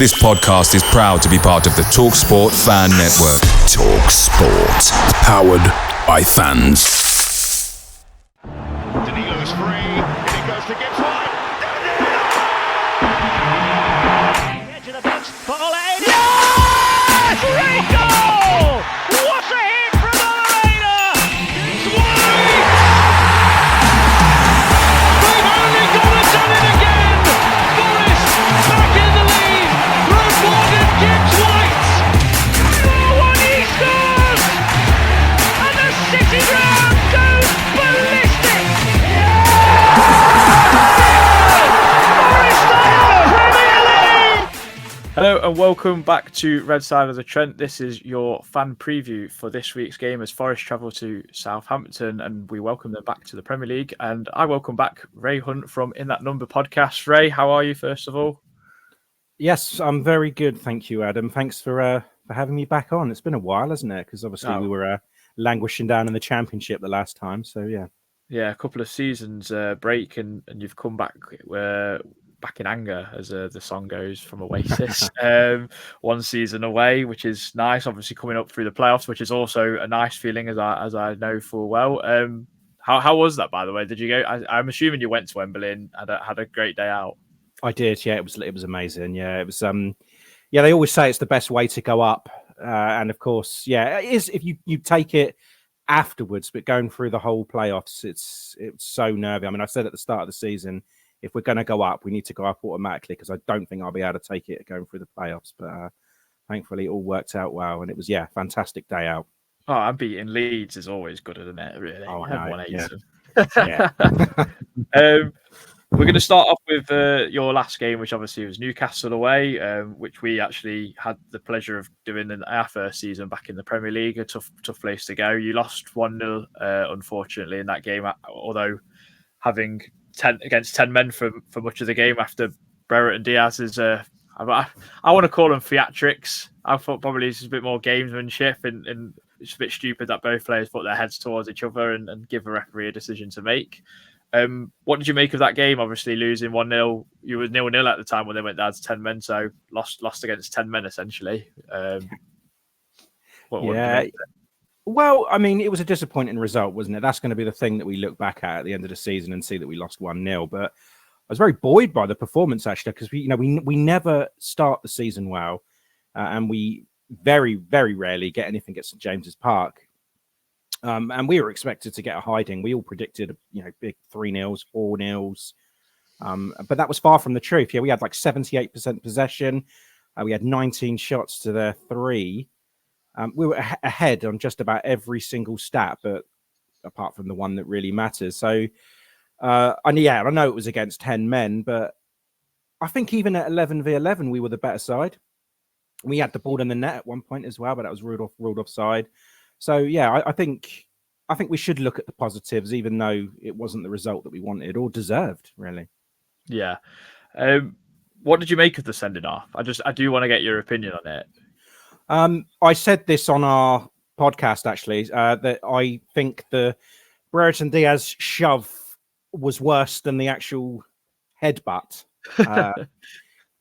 This podcast is proud to be part of the TalkSport Fan Network. TalkSport. Powered by fans. Danilo's free, and it goes to Gibbs wide. Edge of the box, Foley. Yes! Great goal! What a hit from Oliveira! It's wide! They've only gone and done it again! Forest back in the lead! Rewarded Gibbs White! Oh, what he scores! And the City ground goes ballistic! Hello and welcome back to Red Side of the Trent. This is your fan preview for this week's game as Forest travel to Southampton, and we welcome them back to the Premier League. And I welcome back Ray Hunt from In That Number podcast. Ray, how are you first of all? Yes, I'm very good, thank you, Adam. Thanks for having me back on. It's been a while, hasn't it? Because obviously we were languishing down in the Championship the last time. So Yeah, a couple of seasons break, and you've come back. Back in anger, as the song goes from Oasis. One season away, which is nice. Obviously, coming up through the playoffs, which is also a nice feeling, as I know full well. How was that, by the way? Did you go? I'm assuming you went to Wembley and had a great day out. I did. Yeah, it was amazing. Yeah, it was. Yeah, they always say it's the best way to go up, and of course, yeah, it is if you take it afterwards. But going through the whole playoffs, it's so nervy. I mean, I said at the start of the season, if we're going to go up, we need to go up automatically because I don't think I'll be able to take it going through the playoffs. But thankfully, it all worked out well. And it was, fantastic day out. Oh, and beating Leeds is always good, isn't it? Really. Oh, Everyone hates them. Yeah. We're going to start off with your last game, which obviously was Newcastle away, which we actually had the pleasure of doing in our first season back in the Premier League. A tough place to go. You lost 1-0, unfortunately, in that game, although having 10 against 10 men for much of the game after Brereton Diaz's I want to call them theatrics. I thought probably it's a bit more gamesmanship, and it's a bit stupid that both players put their heads towards each other and give a referee a decision to make. What did you make of that game? Obviously losing 1-0. You were 0-0 at the time when they went down to 10 men, so lost against 10 men essentially. Well, I mean, it was a disappointing result, wasn't it? That's going to be the thing that we look back at the end of the season and see that we lost 1-0. But I was very buoyed by the performance, actually, because we never start the season well, and we very, very rarely get anything at St James's Park. And we were expected to get a hiding. We all predicted, big 3-0s, 4-0s. But that was far from the truth. Yeah, we had like 78% possession. We had 19 shots to their 3. We were ahead on just about every single stat, but apart from the one that really matters. So, I know it was against 10 men, but I think even at 11v11, we were the better side. We had the ball in the net at one point as well, but that was ruled offside. So, yeah, I think we should look at the positives, even though it wasn't the result that we wanted or deserved, really. Yeah. What did you make of the sending off? I do want to get your opinion on it. I said this on our podcast, actually, that I think the Brereton Diaz shove was worse than the actual headbutt.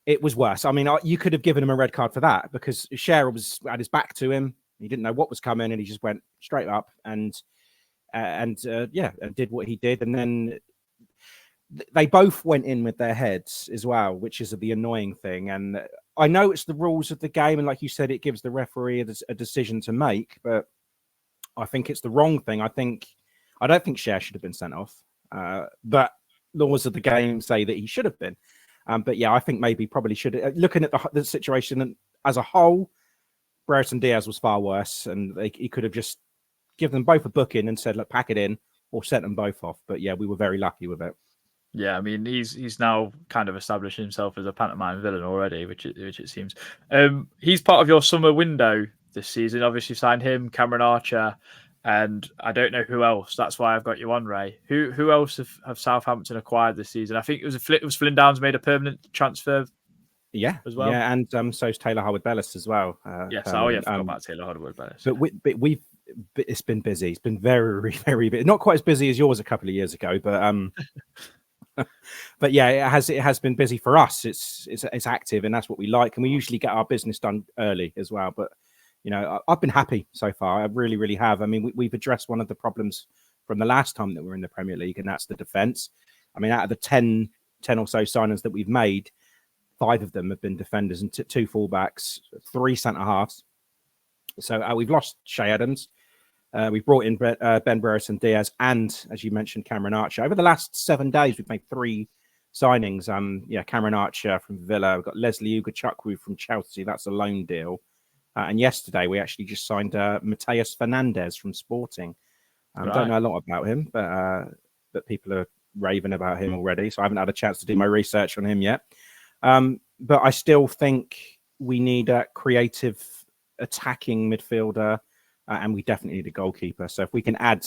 It was worse. I mean, you could have given him a red card for that because Shearer was at his back to him. He didn't know what was coming and he just went straight up and did what he did. And then they both went in with their heads as well, which is the annoying thing. And I know it's the rules of the game, and like you said, it gives the referee a decision to make, but I think it's the wrong thing. I don't think Cher should have been sent off, but laws of the game say that he should have been. But yeah, I think maybe probably should have. Looking at the situation as a whole, Brereton Diaz was far worse, and he could have just given them both a booking and said, "Look, pack it in," or sent them both off. But yeah, we were very lucky with it. Yeah, I mean, he's now kind of established himself as a pantomime villain already, which it seems. He's part of your summer window this season. Obviously, signed him, Cameron Archer, and I don't know who else. That's why I've got you on, Ray. Who else have Southampton acquired this season? I think it was Flynn Downs made a permanent transfer. Yeah, as well. Yeah, and so's Taylor Harwood-Bellis as well. Yes, I forgot about Taylor Harwood-Bellis. But it's been busy. It's been very, very busy. Not quite as busy as yours a couple of years ago, but But yeah, it has been busy for us. It's active, and that's what we like. And we usually get our business done early as well. But I've been happy so far. I really, really have. I mean, we've addressed one of the problems from the last time that we were in the Premier League, and that's the defence. I mean, out of the 10 or so signings that we've made, 5 of them have been defenders and 2 fullbacks, 3 centre halves. So we've lost Shay Adams. We've brought in Ben Brereton Diaz and, as you mentioned, Cameron Archer. Over the last 7 days, we've made 3 signings. Cameron Archer from Villa. We've got Leslie Ugachukwu from Chelsea. That's a loan deal. And yesterday, we actually just signed Mateus Fernandez from Sporting. Right. Don't know a lot about him, but people are raving about him already. So I haven't had a chance to do my research on him yet. But I still think we need a creative attacking midfielder, and we definitely need a goalkeeper. So if we can add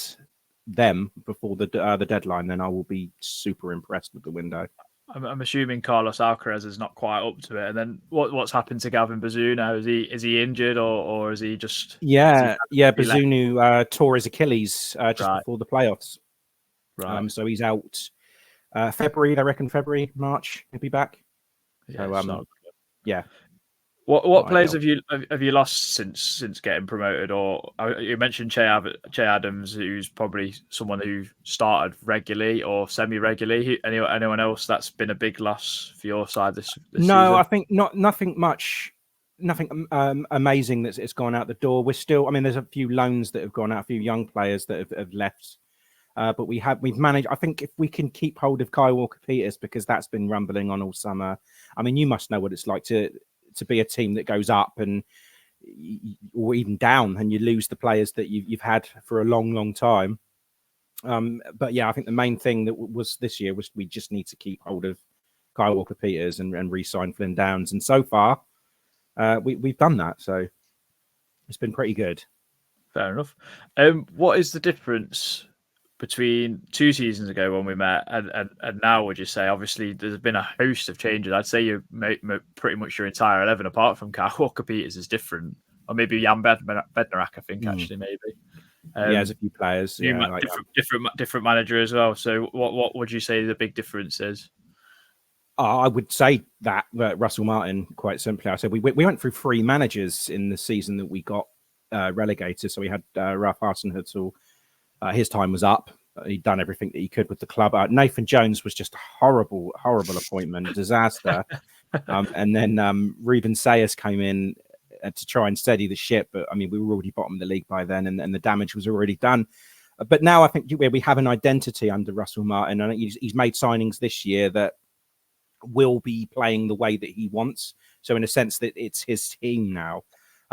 them before the deadline, then I will be super impressed with the window. I'm assuming Carlos Alcaraz is not quite up to it. And then what's happened to Gavin Bazunu now? Is he injured or is he just? Bazunu tore his Achilles just before the playoffs. Right. So he's out February. I reckon March he'll be back. Yeah. So yeah. What players have you lost since getting promoted? Or you mentioned Che Adams, who's probably someone who started regularly or semi-regularly. Anyone else that's been a big loss for your side this season? No, I think nothing amazing that's gone out the door. We're still, I mean, there's a few loans that have gone out, a few young players that have left. But we've managed. I think if we can keep hold of Kyle Walker-Peters, because that's been rumbling on all summer. I mean, you must know what it's like to be a team that goes up or even down, and you lose the players that you've had for a long, long time. But yeah, I think the main thing that was this year was we just need to keep hold of Kyle Walker-Peters and re-sign Flynn Downs. And so far, we've done that. So it's been pretty good. Fair enough. What is the difference between 2 seasons ago when we met and now, would you say? Obviously, there's been a host of changes. I'd say you pretty much your entire 11, apart from Kyle Walker-Peters, is different. Or maybe Jan Bednarak, I think, actually, maybe. There's a few players. Different manager as well. So what would you say the big difference is? I would say that Russell Martin, quite simply. I said we went through 3 managers in the season that we got relegated. So we had Ralph Hasenhüttl. His time was up. He'd done everything that he could with the club. Nathan Jones was just a horrible appointment, a disaster. And then Ruben Sayers came in to try and steady the ship. But I mean, we were already bottom of the league by then, and the damage was already done. But now I think we have an identity under Russell Martin, and he's made signings this year that will be playing the way that he wants. So in a sense that it's his team now.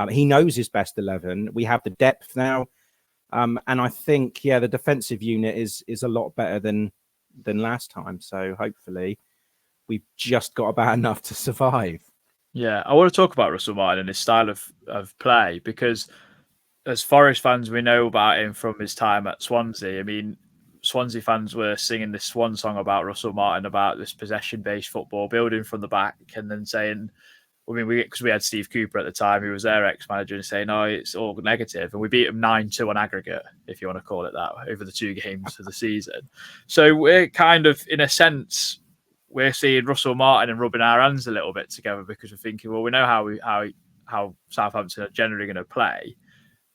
He knows his best 11. We have the depth now. And I think, the defensive unit is a lot better than last time. So hopefully we've just got about enough to survive. Yeah, I want to talk about Russell Martin and his style of play, because as Forest fans, we know about him from his time at Swansea. I mean, Swansea fans were singing this swan song about Russell Martin, about this possession-based football, building from the back, and then saying, I mean, because we had Steve Cooper at the time, who was their ex-manager, and saying, "No, it's all negative," and we beat them 9-2 on aggregate, if you want to call it that, over the 2 games of the season. So we're kind of, in a sense, we're seeing Russell Martin and rubbing our hands a little bit together, because we're thinking, well, we know how Southampton are generally going to play.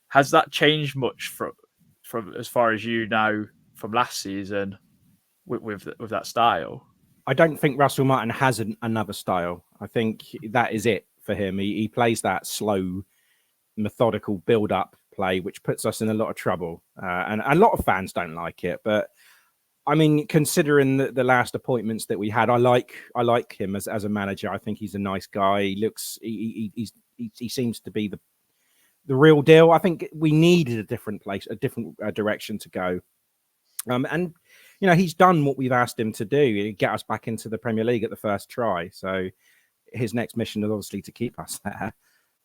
Has that changed much from as far as you know from last season with that style? I don't think Russell Martin has another style. I think that is it for him. He plays that slow, methodical build-up play, which puts us in a lot of trouble. And a lot of fans don't like it. But I mean, considering the last appointments that we had, I like him as a manager. I think he's a nice guy. He seems to be the real deal. I think we needed a different direction to go. And he's done what we've asked him to do, get us back into the Premier League at the first try. So his next mission is obviously to keep us there.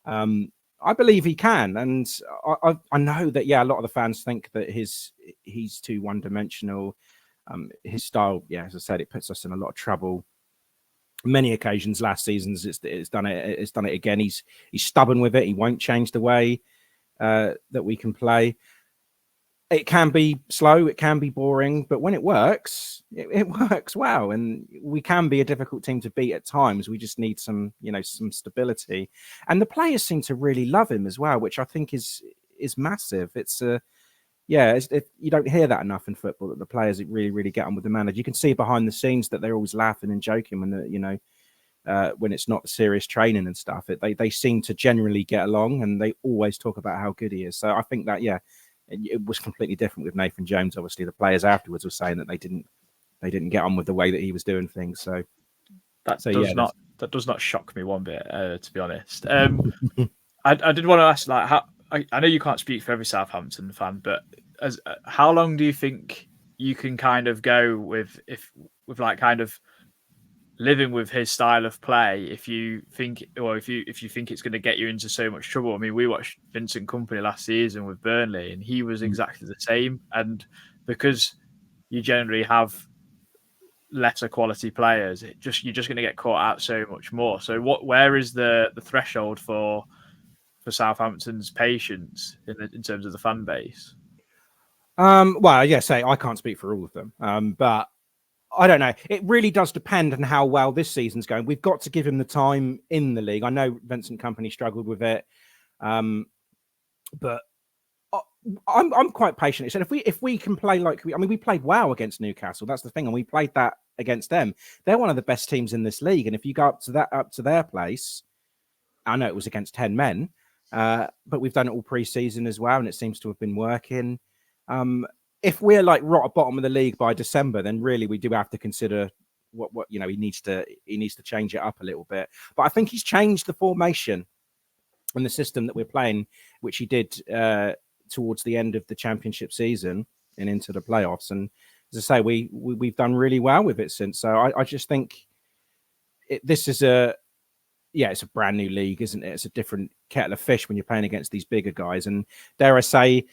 I believe he can. And I know that, a lot of the fans think that he's too one-dimensional. His style, as I said, it puts us in a lot of trouble. Many occasions last season, it's done it again. He's stubborn with it. He won't change the way that we can play. it can be slow, it can be boring, but when it works, it works well. And we can be a difficult team to beat at times. We just need some, some stability. And the players seem to really love him as well, which I think is massive. It's you don't hear that enough in football, that the players really, really get on with the manager. You can see behind the scenes that they're always laughing and joking when it's not serious training and stuff. They seem to generally get along, and they always talk about how good he is. So I think that, it was completely different with Nathan Jones. Obviously, the players afterwards were saying that they didn't get on with the way that he was doing things. So that does not shock me one bit, to be honest. I did want to ask, like, how I know you can't speak for every Southampton fan, but how long do you think you can kind of go with living with his style of play if you think it's going to get you into so much trouble? I mean, we watched Vincent Kompany last season with Burnley, and he was exactly the same. And because you generally have lesser quality players, you're just going to get caught out so much more. So where is the threshold for Southampton's patience in terms of the fan base? Well, I can't speak for all of them, but I don't know. It really does depend on how well this season's going. We've got to give him the time in the league. I know Vincent Kompany struggled with it, but I'm quite patient. He said if we can play we played well against Newcastle. That's the thing, and we played that against them. They're one of the best teams in this league, and if you go up to their place, I know it was against 10 men, but we've done it all pre-season as well, and it seems to have been working. If we're like right at bottom of the league by December, then really we do have to consider what he needs to change it up a little bit. But I think he's changed the formation and the system that we're playing, which he did towards the end of the championship season and into the playoffs. And as I say, we've done really well with it since. So I just think this is it's a brand new league, isn't it? It's a different kettle of fish when you're playing against these bigger guys. And dare I say,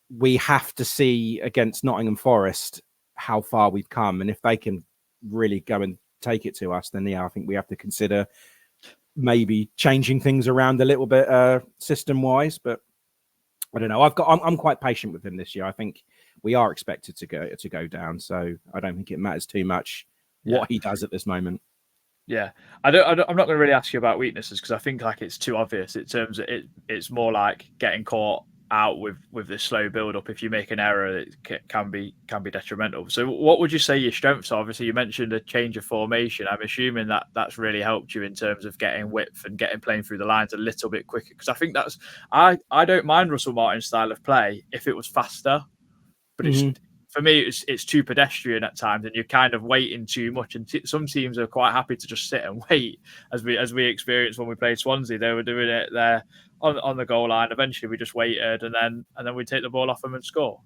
we have to see against Nottingham Forest how far we've come. And if they can really go and take it to us, then I think we have to consider maybe changing things around a little bit system-wise. But I don't know. I'm quite patient with him this year. I think we are expected to go down. So I don't think it matters too much what he does at this moment. Yeah, I'm not going to really ask you about weaknesses, because I think it's too obvious in terms of it's more like getting caught out with this slow build up. If you make an error, it can be detrimental. So what would you say your strengths are? Obviously you mentioned a change of formation. I'm assuming that's really helped you in terms of getting width and playing through the lines a little bit quicker, because I think I don't mind Russell Martin's style of play if it was faster, but for me it's too pedestrian at times, and you're kind of waiting too much, and some teams are quite happy to just sit and wait, as we experienced when we played Swansea. They were doing it there on the goal line. Eventually we just waited, and then we take the ball off them and score.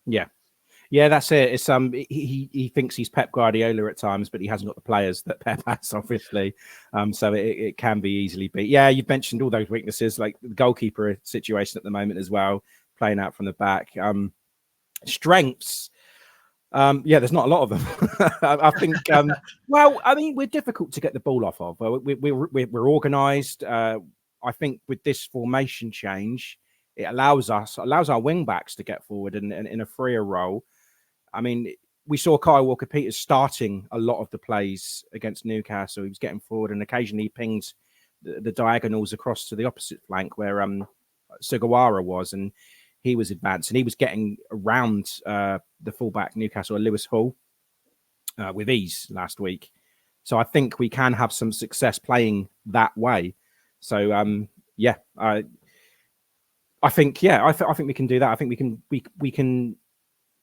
Yeah, that's it. It's he thinks he's Pep Guardiola at times, but he hasn't got the players that Pep has, obviously. So it can be easily beat. Yeah, you've mentioned all those weaknesses, like the goalkeeper situation at the moment as well, playing out from the back. Strengths, there's not a lot of them. I think. We're difficult to get the ball off of. We're organised. I think with this formation change, it allows our wing backs to get forward in a freer role. I mean, we saw Kyle Walker-Peters starting a lot of the plays against Newcastle. He was getting forward, and occasionally he pinged the diagonals across to the opposite flank where Sugawara was, and he was advanced, and he was getting around the fullback Newcastle, Lewis Hall, with ease last week. So I think we can have some success playing that way. So I think we can do that. I think we can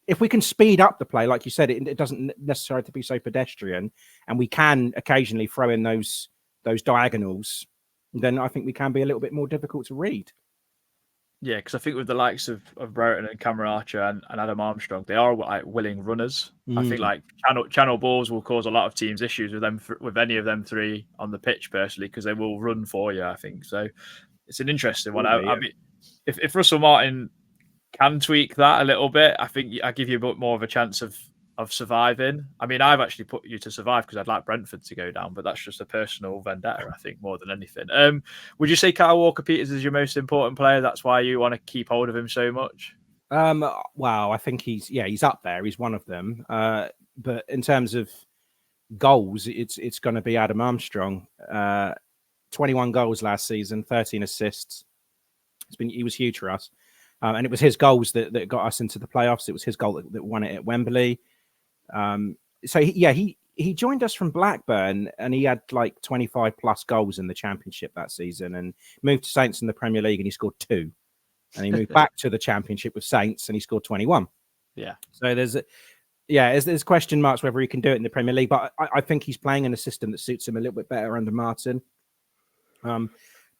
if we can speed up the play, like you said, it doesn't necessarily have to be so pedestrian, and we can occasionally throw in those diagonals, then I think we can be a little bit more difficult to read. Yeah, because I think with the likes of Brereton and Cameron Archer and Adam Armstrong, they are willing runners. I think channel balls will cause a lot of teams issues with any of them three on the pitch, personally, because they will run for you. I think so. It's an interesting one. I mean, if Russell Martin can tweak that a little bit, I think I give you a bit more of a chance of surviving. I mean, I've actually put you to survive because I'd like Brentford to go down, but that's just a personal vendetta, I think, more than anything. Would you say Kyle Walker-Peters is your most important player? That's why you want to keep hold of him so much? Well, I think he's up there. He's one of them. But in terms of goals, it's going to be Adam Armstrong. 21 goals last season, 13 assists. He was huge for us, and it was his goals that got us into the playoffs. It was his goal that won it at Wembley. So he joined us from Blackburn, and he had like 25 plus goals in the Championship that season, and moved to Saints in the Premier League, and he scored 2. And he moved back to the Championship with Saints, and he scored 21. Yeah. So there's question marks whether he can do it in the Premier League, but I think he's playing in a system that suits him a little bit better under Martin.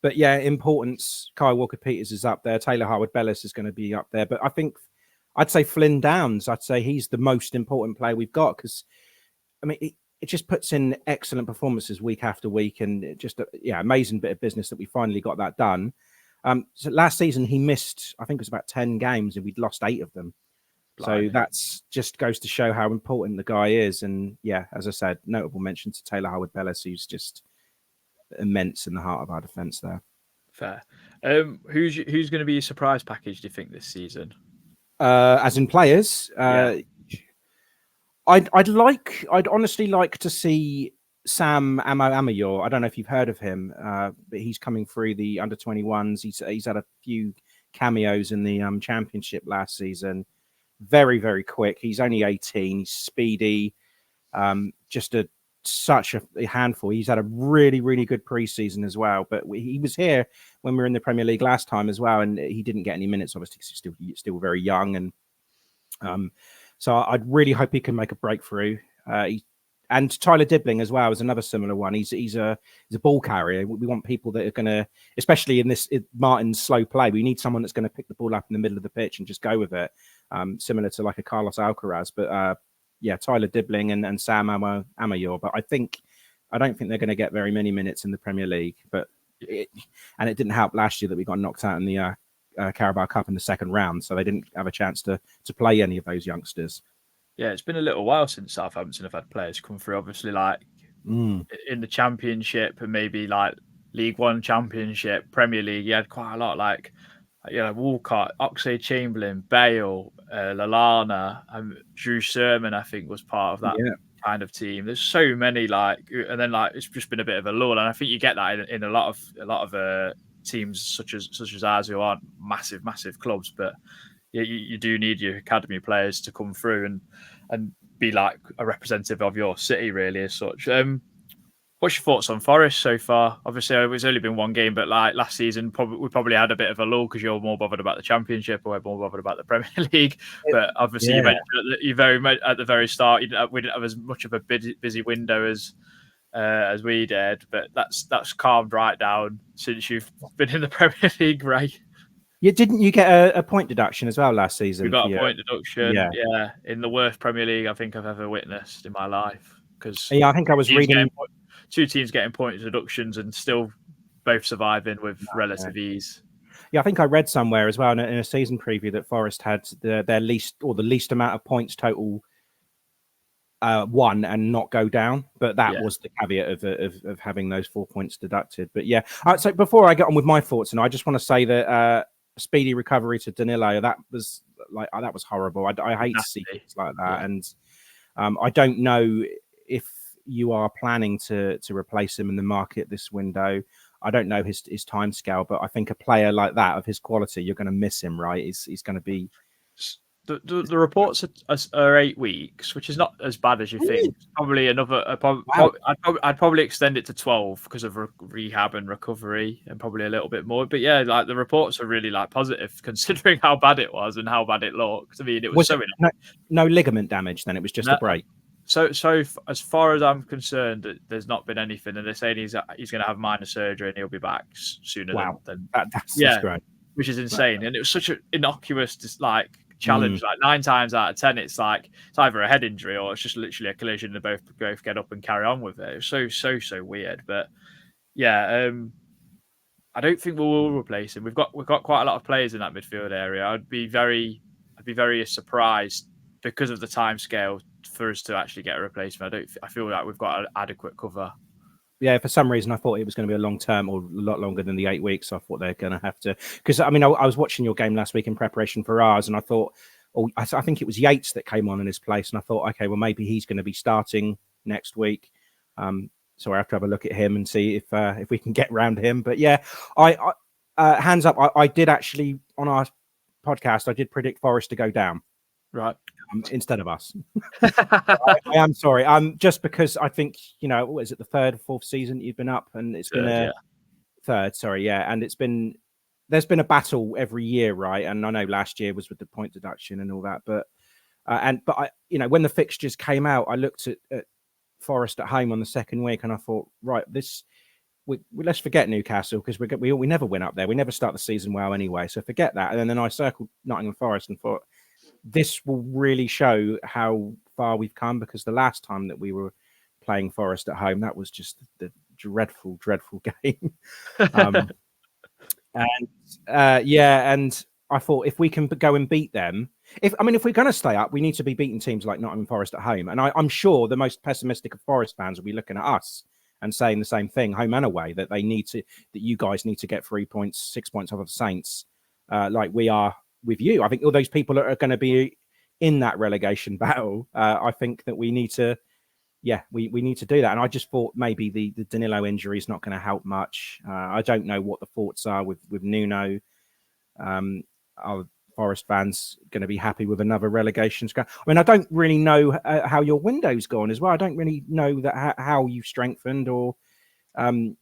But yeah, importance, Kyle Walker-Peters is up there. Taylor Harwood-Bellis is going to be up there. But I think I'd say Flynn Downs, I'd say he's the most important player we've got, because, I mean, it just puts in excellent performances week after week, and just amazing bit of business that we finally got that done. So last season he missed, I think it was about 10 games, and we'd lost 8 of them. Blimey. So that's just goes to show how important the guy is. And yeah, as I said, notable mention to Taylor Harwood-Bellis, who's just immense in the heart of our defence there. Fair. Who's going to be your surprise package, do you think, this season? As in players, I'd honestly like to see Sam Amayor. I don't know if you've heard of him, but he's coming through the under-21s. He's had a few cameos in the Championship last season. Very, very quick. He's only 18. He's speedy. Just such a handful. He's had a really, really good preseason as well. But he was here when we were in the Premier League last time as well, and he didn't get any minutes, obviously, because he's still very young. And so I'd really hope he can make a breakthrough. And Tyler Dibbling as well is another similar one. He's a ball carrier. We want people that are going to, especially in Martin's slow play, we need someone that's going to pick the ball up in the middle of the pitch and just go with it, similar to like a Carlos Alcaraz. But Tyler Dibbling and Sam Amayor. But I don't think they're going to get very many minutes in the Premier League. But it didn't help last year that we got knocked out in the Carabao Cup in the second round, so they didn't have a chance to play any of those youngsters. Yeah, it's been a little while since Southampton have had players come through. Obviously, like in the Championship and maybe like League One, Championship, Premier League, you had quite a lot. Like Walcott, Oxlade-Chamberlain, Bale, Lallana, Drew Sermon, I think, was part of that kind of team. There's so many and then it's just been a bit of a lull, and I think you get that in a lot of teams such as ours who aren't massive clubs, but you do need your academy players to come through and be like a representative of your city, really, as such. What's your thoughts on Forest so far? Obviously, it's only been one game, but like last season, we probably had a bit of a lull because you're more bothered about the Championship, or we're more bothered about the Premier League. But obviously, you mentioned you very much at the very start, we didn't have as much of a busy window as we did. But that's calmed right down since you've been in the Premier League, right? Yeah, didn't you get a point deduction as well last season? We got a point deduction, in the worst Premier League I think I've ever witnessed in my life. Because I think I was reading 2 teams getting point deductions and still both surviving with relative ease. Yeah, I think I read somewhere as well in a season preview that Forest had their least or the least amount of points total won and not go down, but that was the caveat of having those 4 points deducted. But so before I get on with my thoughts, and I just want to say that speedy recovery to Danilo, that was horrible. I hate to see things like that, and I don't know if you are planning to replace him in the market this window. I don't know his time scale, but I think a player like that of his quality, you're going to miss him, right? He's going to be. The reports are 8 weeks, which is not as bad as you think. Probably another. I'd probably extend it to 12 because of rehab and recovery, and probably a little bit more. But the reports are really positive considering how bad it was and how bad it looked. I mean, it was no ligament damage. Then it was just a break. So as far as I'm concerned, there's not been anything, and they're saying he's going to have minor surgery and he'll be back sooner. Wow, than that's great. Which is insane, and it was such an innocuous challenge. 9 times out of 10, it's either a head injury or it's just literally a collision. They both get up and carry on with it. It was so weird, but I don't think we will replace him. We've got quite a lot of players in that midfield area. I'd be very surprised because of the time scale for us to actually get a replacement. I feel like we've got an adequate cover. Yeah, for some reason I thought it was going to be a long term or a lot longer than the 8 weeks. I thought they're going to have to, because I mean, I was watching your game last week in preparation for ours, and I thought, I think it was Yates that came on in his place, and I thought, okay, well maybe he's going to be starting next week. So I have to have a look at him and see if we can get around him. But yeah, I hands up, I did actually on our podcast, I did predict Forest to go down, right, instead of us. I am sorry. Just because I think, what is it, the third or fourth season you've been up, and it's been third, sorry, yeah, and there's been a battle every year, right? And I know last year was with the point deduction and all that, but I, when the fixtures came out, I looked at Forest at home on the second week, and I thought, right, let's forget Newcastle, because we never win up there. We never start the season well anyway, so forget that. And then I circled Nottingham Forest and thought, this will really show how far we've come, because the last time that we were playing Forest at home, that was just the dreadful, dreadful game. And I thought, if we can go and beat them, if we're going to stay up, we need to be beating teams like Nottingham Forest at home. And I'm sure the most pessimistic of Forest fans will be looking at us and saying the same thing, home and away, that you guys need to get 3 points, 6 points off of Saints, like we are with you. I think all those people are going to be in that relegation battle. I think that we need to, we need to do that. And I just thought maybe the Danilo injury is not going to help much. I don't know what the thoughts are with Nuno. Are Forest fans going to be happy with another relegation scrap? I mean, I don't really know how your window's gone as well. I don't really know that how you've strengthened, or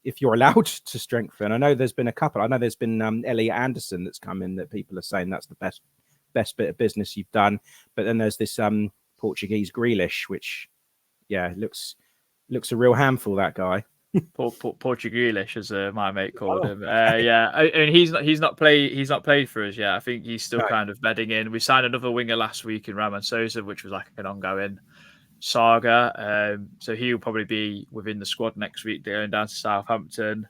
if you're allowed to strengthen. I know there's been a couple. I know there's been Elliot Anderson that's come in that people are saying that's the best bit of business you've done. But then there's this Portuguese Grealish, which looks a real handful, that guy. Portuguese, as my mate called him. And he's not played for us yet. I think he's still kind of bedding in. We signed another winger last week in Raman Sosa, which was like an ongoing saga. So he'll probably be within the squad next week, going down to Southampton.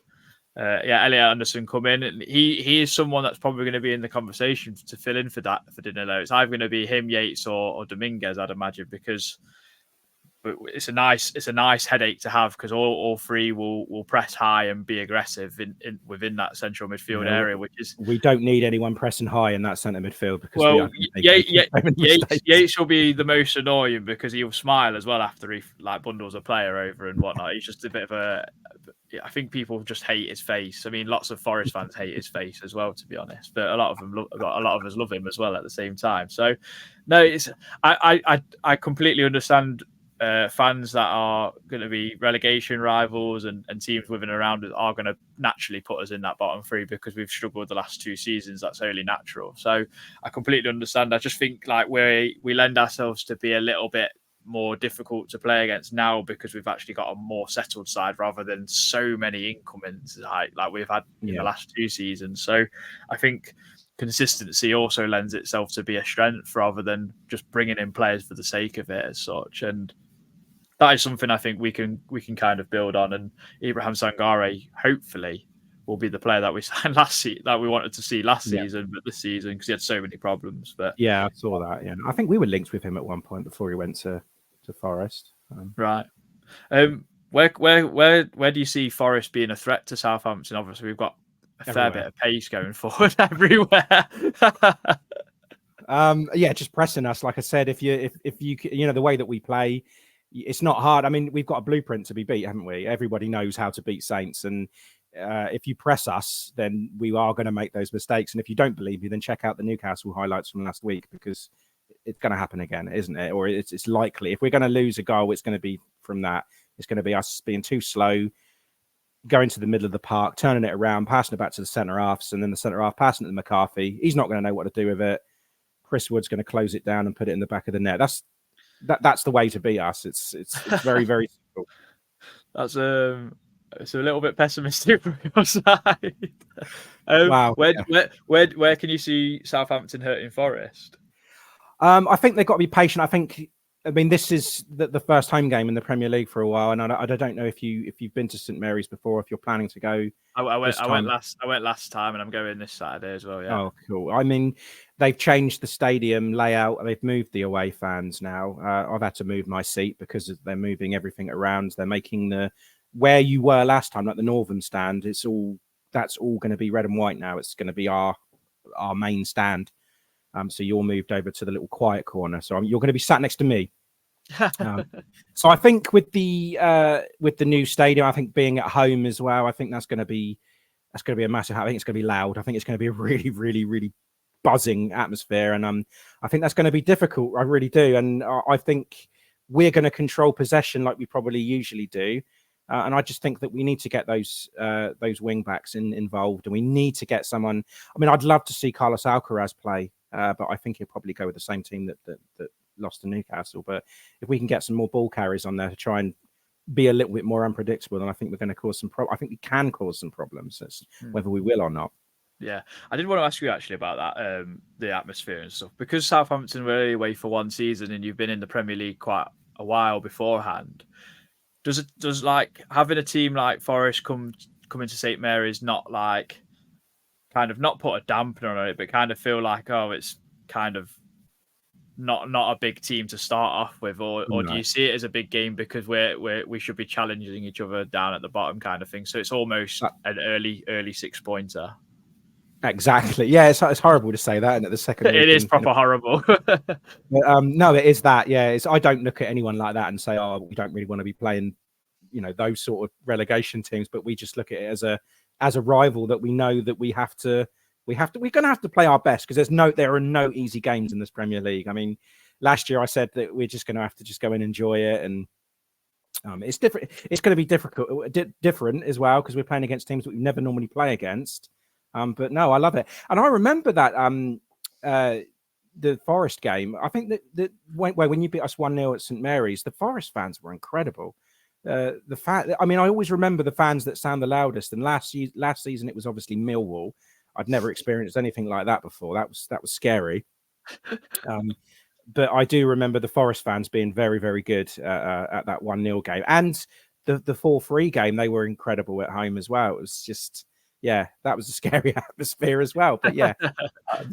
Elliot Anderson come in, and he is someone that's probably going to be in the conversation to fill in for Danilo. It's either going to be him, Yates, or Dominguez, I'd imagine, because. But it's a nice headache to have, because all three will press high and be aggressive within that central midfield area, which is, we don't need anyone pressing high in that centre midfield, because Yates will be the most annoying, because he'll smile as well after he bundles a player over and whatnot. He's just a bit of a. I think people just hate his face. I mean, lots of Forest fans hate his face as well, to be honest. But a lot of us love him as well at the same time. So, no, I completely understand. Fans that are going to be relegation rivals and teams within and around it are going to naturally put us in that bottom three, because we've struggled the last 2 seasons. That's only natural. So I completely understand. I just think we lend ourselves to be a little bit more difficult to play against now, because we've actually got a more settled side rather than so many incomings like we've had in the last 2 seasons. So I think consistency also lends itself to be a strength, rather than just bringing in players for the sake of it as such. And that is something I think we can kind of build on. And Ibrahim Sangare hopefully will be the player that we signed that we wanted to see last season, but this season, because he had so many problems. But I saw that. Yeah, I think we were linked with him at one point before he went to Forest. Right. Where do you see Forest being a threat to Southampton? Obviously, we've got a fair bit of pace going forward everywhere. Just pressing us. Like I said, if you the way that we play, it's not hard. I mean, we've got a blueprint to be beat, haven't we? Everybody knows how to beat Saints, and if you press us, then we are going to make those mistakes. And if you don't believe me, then check out the Newcastle highlights from last week, because it's going to happen again, isn't it? Or it's likely. If we're going to lose a goal, it's going to be from that. It's going to be us being too slow, going to the middle of the park, turning it around, passing it back to the centre halves, and then the centre half passing it to McCarthy. He's not going to know what to do with it. Chris Wood's going to close it down and put it in the back of the net. That's the way to beat us. It's very, very simple. That's it's a little bit pessimistic from your side. Wow. Where can you see Southampton hurting Forest? I think they've got to be patient. I mean, this is the first home game in the Premier League for a while, and I don't know if you've been to St Mary's before, if you're planning to go. I went last time, and I'm going this Saturday as well. Yeah. Oh, cool. I mean, they've changed the stadium layout. They've moved the away fans now. I've had to move my seat because they're moving everything around. They're making the where you were last time, like the Northern stand, that's all going to be red and white now. It's going to be our main stand. So you're moved over to the little quiet corner. So you're going to be sat next to me. So I think with the new stadium, I think being at home as well, I think that's going to be a massive. I think it's going to be loud. I think it's going to be a really, really, really buzzing atmosphere, and I think that's going to be difficult. I really do, and I think we're going to control possession like we probably usually do, and I just think that we need to get those wing backs involved, and we need to get someone. I mean, I'd love to see Carlos Alcaraz play, but I think he'll probably go with the same team that lost to Newcastle. But if we can get some more ball carriers on there to try and be a little bit more unpredictable, then I think we're going to cause some I think we can cause some problems. It's whether we will or not. Yeah, I did want to ask you actually about that, the atmosphere and stuff, because Southampton were only away for one season and you've been in the Premier League quite a while beforehand. Does like having a team like Forest come into St Mary's not like kind of not put a dampener on it, but kind of feel like, oh, it's kind of not a big team to start off with, or do you see it as a big game because we should be challenging each other down at the bottom kind of thing? So it's almost an early 6-pointer. Exactly. Yeah, it's horrible to say that, and at the second it is proper horrible. But, no, it is that. Yeah, I don't look at anyone like that and say, oh, we don't really want to be playing, those sort of relegation teams. But we just look at it as a rival that we know that we're going to have to play our best, because there are no easy games in this Premier League. I mean, last year I said that we're just going to have to just go and enjoy it, and it's different. It's going to be different as well, because we're playing against teams that we never normally play against. But no, I love it. And I remember that the Forest game, I think that when you beat us 1-0 at St Mary's, the Forest fans were incredible. I always remember the fans that sound the loudest. And last season, it was obviously Millwall. I'd never experienced anything like that before. That was scary. But I do remember the Forest fans being very, very good at that 1-0 game. And the 4-3 game, they were incredible at home as well. It was just... yeah, that was a scary atmosphere as well. But yeah,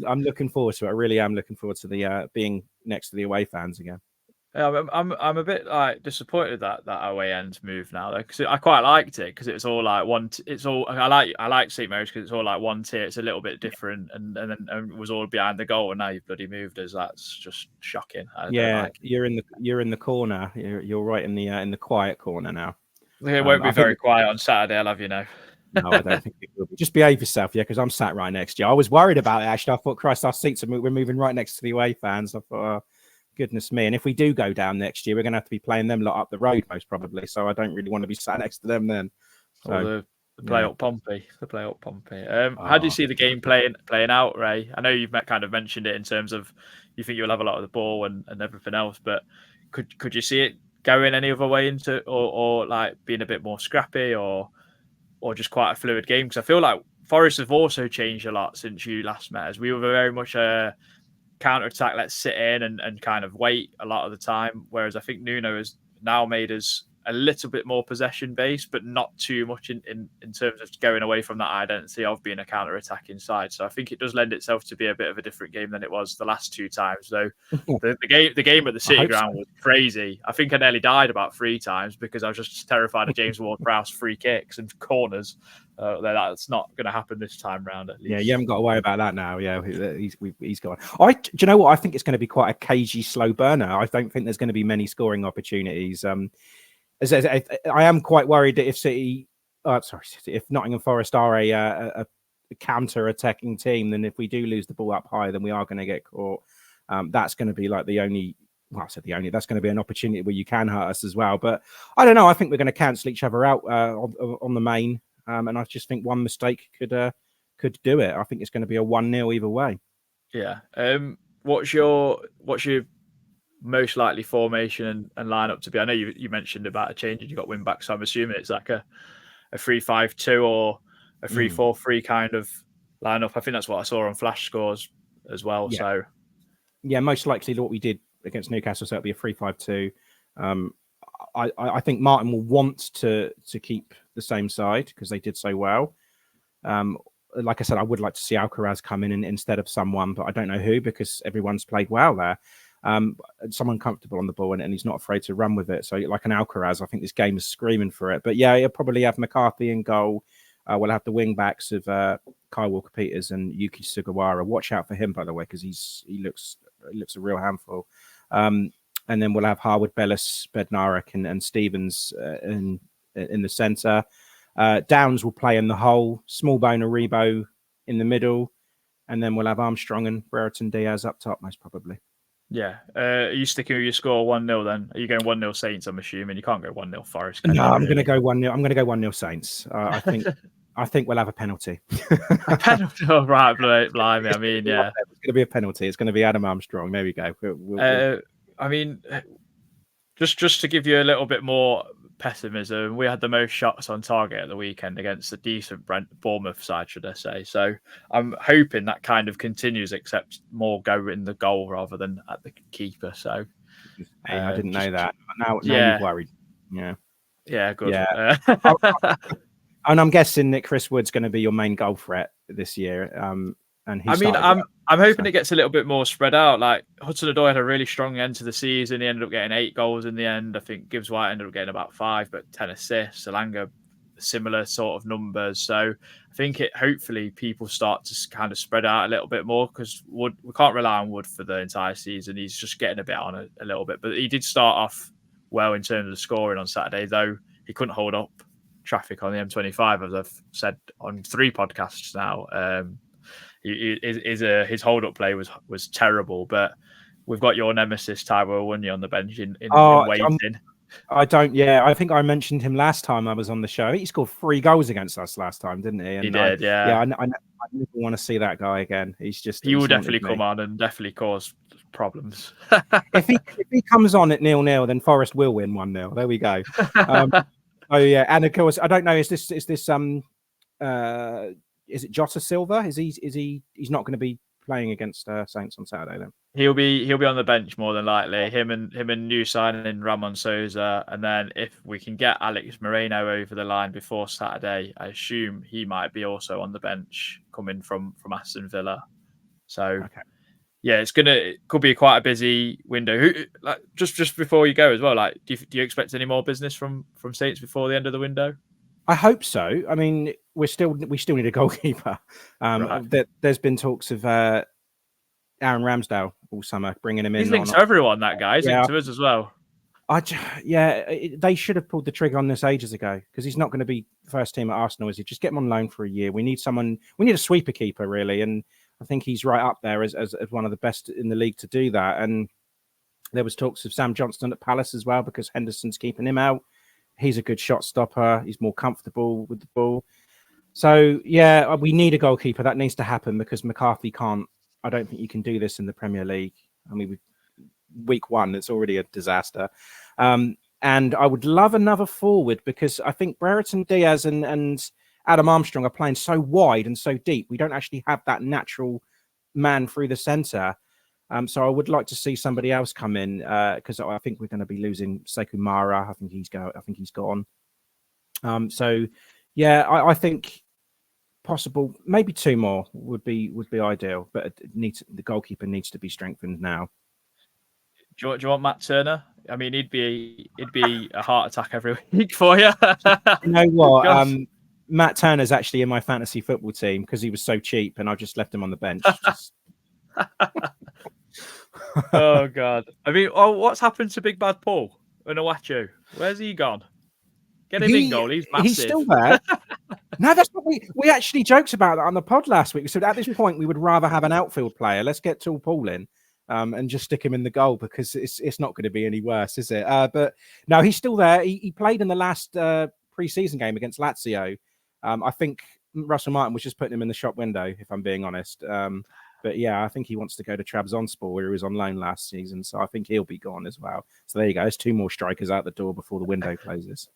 I'm looking forward to it. I really am looking forward to the being next to the away fans again. Yeah, I'm a bit like disappointed that away end move now, though, because I quite liked it, because it's all like one. I like St Mary's because it's all like one tier. It's a little bit different, and it was all behind the goal, and now you've bloody moved us. That's just shocking. You're in the corner. You're right in the quiet corner now. It won't be very quiet on Saturday, I'll have you know. No, I don't think it will be. Just behave yourself, yeah, because I'm sat right next to you. I was worried about it, actually. I thought, Christ, our seats we're moving right next to the away fans. I thought, oh, goodness me. And if we do go down next year, we're going to have to be playing them lot up the road, most probably. So I don't really want to be sat next to them then. So, the play up Pompey. How do you see the game playing out, Ray? I know you've kind of mentioned it in terms of you think you'll have a lot of the ball and everything else, but could you see it going any other way into or like being a bit more scrappy or just quite a fluid game? Because I feel like Forest have also changed a lot since you last met us. We were very much a counter-attack, let's sit in and kind of wait a lot of the time, whereas I think Nuno has now made us a little bit more possession-based, but not too much in terms of going away from that identity of being a counter-attacking side. So I think it does lend itself to be a bit of a different game than it was the last two times, though. The game at the City Ground was crazy. I think I nearly died about 3 times because I was just terrified of James Ward-Prowse free kicks and corners. That's not going to happen this time round, at least. Yeah, you haven't got to worry about that now. Yeah, he's gone. Do you know what? I think it's going to be quite a cagey, slow burner. I don't think there's going to be many scoring opportunities. I am quite worried that if Nottingham Forest are a counter-attacking team, then if we do lose the ball up high, then we are going to get caught. That's going to be like that's going to be an opportunity where you can hurt us as well. But I don't know. I think we're going to cancel each other out on the main. And I just think one mistake could do it. I think it's going to be a 1-0 either way. Yeah. What's your most likely formation and lineup to be? I know you mentioned about a change and you got win back, so I'm assuming it's like a 3-5-2 or a 3-4-3 kind of lineup. I think that's what I saw on Flash Scores as well. Yeah. So yeah, most likely what we did against Newcastle, so it'll be a 3-5-2. I think Martin will want to keep the same side because they did so well. Like I said, I would like to see Alcaraz come in instead of someone, but I don't know who because everyone's played well there. Someone comfortable on the ball, and he's not afraid to run with it. So like an Alcaraz, I think this game is screaming for it. But yeah, he'll probably have McCarthy in goal. We'll have the wing backs of Kyle Walker-Peters and Yuki Sugawara. Watch out for him, by the way, because he looks a real handful. And then we'll have Harwood, Bellis, Bednarek, and Stevens in the centre. Downs will play in the hole. Smallbone, Aribo in the middle. And then we'll have Armstrong and Brereton Diaz up top, most probably. Yeah. Are you sticking with your score 1-0 then? Are you going 1-0 Saints, I'm assuming? You can't go 1-0 Forest. No, I'm going to go 1-0. I'm going to go 1-0 Saints. I think we'll have a penalty. A penalty? Oh, right, blimey. I mean, yeah. It's going to be a penalty. It's going to be Adam Armstrong. There we go. I mean, just to give you a little bit more pessimism, we had the most shots on target at the weekend against a decent Bournemouth side, should I say. So I'm hoping that kind of continues, except more go in the goal rather than at the keeper. So I didn't know that. Now yeah. you've worried. Yeah, good. Yeah. And I'm guessing that Chris Wood's going to be your main goal threat this year. And I'm hoping it gets a little bit more spread out. Like Hudson-Odoi had a really strong end to the season. He ended up getting 8 goals in the end. I think Gibbs White ended up getting about 5, but 10 assists. Salanga, similar sort of numbers. So I think hopefully people start to kind of spread out a little bit more, because Wood, we can't rely on Wood for the entire season. He's just getting a bit on a little bit. But he did start off well in terms of scoring on Saturday, though he couldn't hold up traffic on the M25, as I've said on 3 podcasts now. His hold-up play was terrible, but we've got your nemesis Taiwo Awoniyi on the bench in waiting. I think I mentioned him last time I was on the show. He scored 3 goals against us last time, didn't he? And he did, yeah. Yeah, I never want to see that guy again. He will definitely come on and definitely cause problems. if he comes on at 0-0, then Forest will win 1-0. There we go. Oh yeah, and of course, I don't know. Is it Jota Silva? He's not going to be playing against Saints on Saturday then? He'll be on the bench more than likely. Him and new signing Ramon Sousa, and then if we can get Alex Moreno over the line before Saturday, I assume he might be also on the bench coming from Aston Villa. So okay. Yeah, it could be quite a busy window. Just before you go as well, like, do you expect any more business from Saints before the end of the window? I hope so. I mean, we still need a goalkeeper. Right. There's been talks of Aaron Ramsdale all summer, bringing him in. He's linked to everyone, that guy. He's linked to us as well. They should have pulled the trigger on this ages ago, because he's not going to be first team at Arsenal, is he? Just get him on loan for a year. We need a sweeper keeper, really, and I think he's right up there as one of the best in the league to do that. And there was talks of Sam Johnston at Palace as well, because Henderson's keeping him out. He's a good shot stopper. He's more comfortable with the ball. So, yeah, we need a goalkeeper. That needs to happen, because McCarthy can't. I don't think you can do this in the Premier League. I mean, week 1, it's already a disaster. And I would love another forward, because I think Brereton Diaz and Adam Armstrong are playing so wide and so deep. We don't actually have that natural man through the centre. So I would like to see somebody else come in, because I think we're going to be losing Sekou Mara. I think he's gone. So yeah, I think possible maybe 2 more would be ideal, but the goalkeeper needs to be strengthened now. Do you want Matt Turner? I mean, he'd be a heart attack every week for you. You know what? Matt Turner's actually in my fantasy football team, because he was so cheap, and I just left him on the bench. Oh God! I mean, what's happened to Big Bad Paul Onuachu? Where's he gone? Get him in goal. He's massive. He's still there. No, that's what we actually joked about that on the pod last week. So at this point, we would rather have an outfield player. Let's get Tall Paul in, and just stick him in the goal, because it's not going to be any worse, is it? But no, he's still there. He played in the last pre-season game against Lazio. I think Russell Martin was just putting him in the shop window, if I'm being honest. But yeah, I think he wants to go to Trabzonspor, where he was on loan last season. So I think he'll be gone as well. So there you go. There's 2 more strikers out the door before the window closes.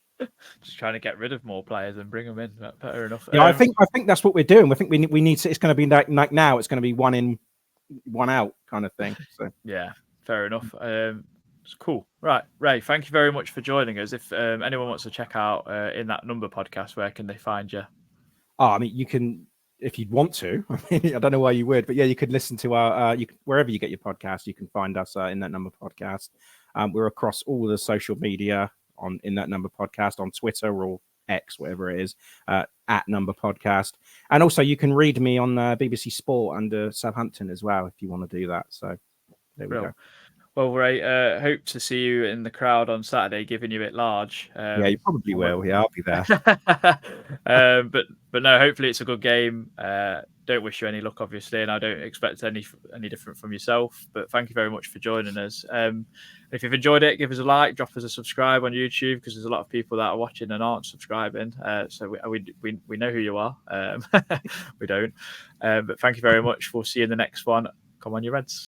Just trying to get rid of more players and bring them in. Fair enough. Yeah, I think that's what we're doing. I think we need to. It's going to be like now. It's going to be 1 in, 1 out kind of thing. So yeah, fair enough. It's cool. Right, Ray, thank you very much for joining us. If anyone wants to check out In That Number podcast, where can they find you? I mean, you can if you'd want to. I mean, I don't know why you would, but yeah, you could listen to our wherever you get your podcast. You can find us in That Number Podcast. We're across all the social media on In That Number Podcast on Twitter or X, whatever it is, at Number Podcast. And also you can read me on BBC Sport under Southampton as well if you want to do that. So there we go. Well, Ray, hope to see you in the crowd on Saturday, giving you it large. Yeah, you probably will. Yeah, I'll be there. But no, hopefully it's a good game. Don't wish you any luck, obviously, and I don't expect any different from yourself. But thank you very much for joining us. If you've enjoyed it, give us a like, drop us a subscribe on YouTube because there's a lot of people that are watching and aren't subscribing. So we know who you are. We don't. But thank you very much. We'll see you in the next one. Come on, you Reds.